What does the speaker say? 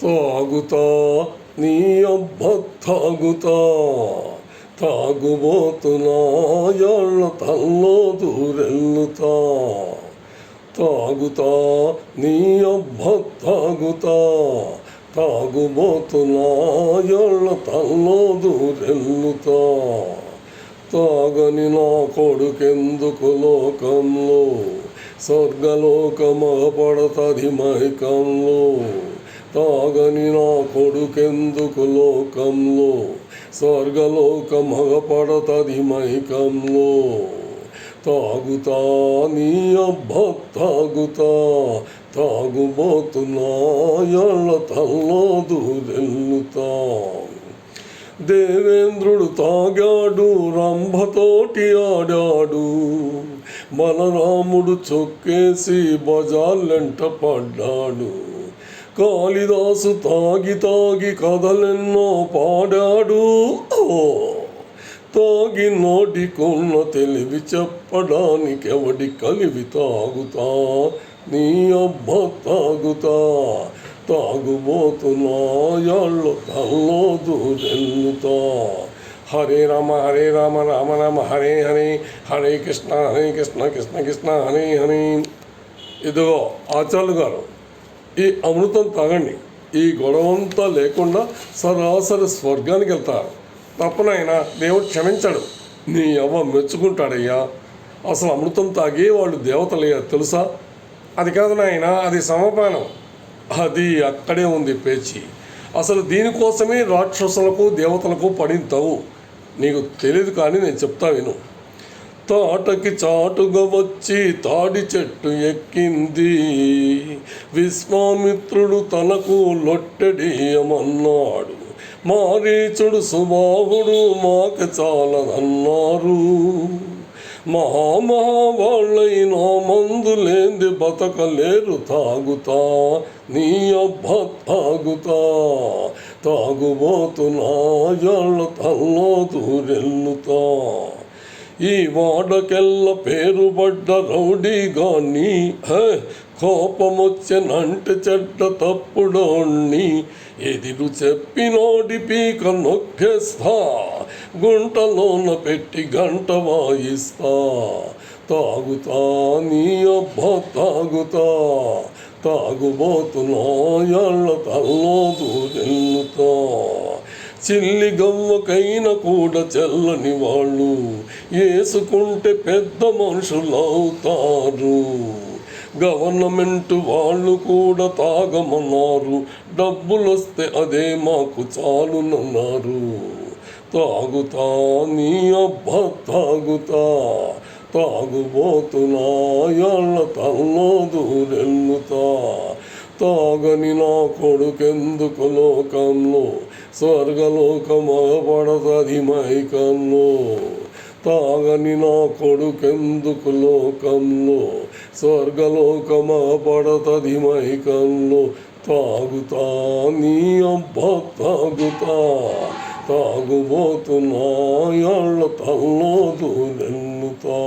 తాగుతా నీ అబ్బ తాగుతా, తాగుబోతున్నా యాళ్ళ తల్లో దూరెళ్ళుతా. తాగుతా నీ అబ్బ తాగుతా, తాగుబోతున్నా యాళ్ళ తల్లో దూరెళ్ళుతా. తాగని నా కొడుకెందుకు లోకంలో, స్వర్గలోకమగ పడతది మైకంలో. తాగని నా కొడుకెందుకు లోకంలో, స్వర్గలోకమగ పడతది మైకంలో. తాగుతా నీ అబ్బ తాగుతా, తాగుబోతున్నా యాళ్ళ తల్లో దూరెళ్ళుతా. దేవేంద్రుడు తాగాడు, రంభతోటి ఆడాడు, బలరాముడు చొక్కేసి బజార్లెంట పడ్డాడు. కాళిదాసు తాగి తాగి కథలెన్నో పాడాడు. తాగి నోటికున్న తెలివి చెప్పడానికెవడి కలివి. తాగుతా నీ అబ్బ తాగుతా, తాగుబోతున్నా యాళ్ళ తల్లో దూరెళ్ళుతా. హరే రామ రామ రామ హరే హరే, హరే కృష్ణ కృష్ణ కృష్ణ హరే హరే. ఇదిగో ఆచార్యులు గారు, ఈ అమృతం తాగండి. ఈ గొడవంతా లేకుండా సరాసరి స్వర్గానికి వెళ్తారు. తప్పనైనా దేవుడు క్షమించాడు, నీ అవ్వ మెచ్చుకుంటాడయ్యా. అసలు అమృతం తాగే వాళ్ళు దేవతలయ్యా తెలుసా? అది కాదు నాయన, అది సమపానం. అది అక్కడే ఉంది పేచి. అసలు దీనికోసమే రాక్షసులకు దేవతలకు పడింతావు. నీకు తెలియదు కానీ నేను చెప్తా విను. తాటకి చాటుగా వచ్చి తాడి చెట్టు ఎక్కింది, విశ్వామిత్రుడు తనకు లొట్టెడియమన్నాడు. మారీచుడు సుబాహుడు మాక చాలదన్నారు. మహామహావాళ్ళైనా మందులేంది బతకలేరు. తాగుతా నీ అబ్బ తాగుతా, తాగుబోతున్నా యాళ్ళ తల్లో దూరెళ్ళుతా. ఈ వాడకెల్ల పేరుబడ్డ రౌడీ గాన్ని, కోపమొచ్చెనంటే చెడ్డ తప్పుడోణ్ణి, ఎదిరు చెప్పినోడి పీక నొక్కేస్తా, గుంటలోన పెట్టి గంట వాయిస్తా. తాగుతా నీ అబ్బ తాగుతా, తాగుబోతున్నా యాళ్ళ తల్లో దూరెళ్ళుతా. చిల్లి గవ్వకైనా కూడా చెల్లని వాళ్ళు వేసుకుంటే పెద్ద మనుషులవుతారు. గవర్నమెంట్ వాళ్ళు కూడా తాగమన్నారు, డబ్బులొస్తే అదే మాకు చాలునన్నారు. తాగుతా నీ అబ్బ తాగుతా, తాగుబోతున్నా యాళ్ళ తల్లో దూరెళ్ళుతా. తాగని నా కొడుకెందుకు లోకంలో, స్వర్గలోకమగ పడతది మైకంలో. తాగని నా కొడుకెందుకు లోకంలో, స్వర్గలోకమగ పడతది మైకంలో. తాగుతా నీ అబ్బ తాగుతా, తాగుబోతున్నా యాళ్ళ తల్లో దూరెళ్ళుతా.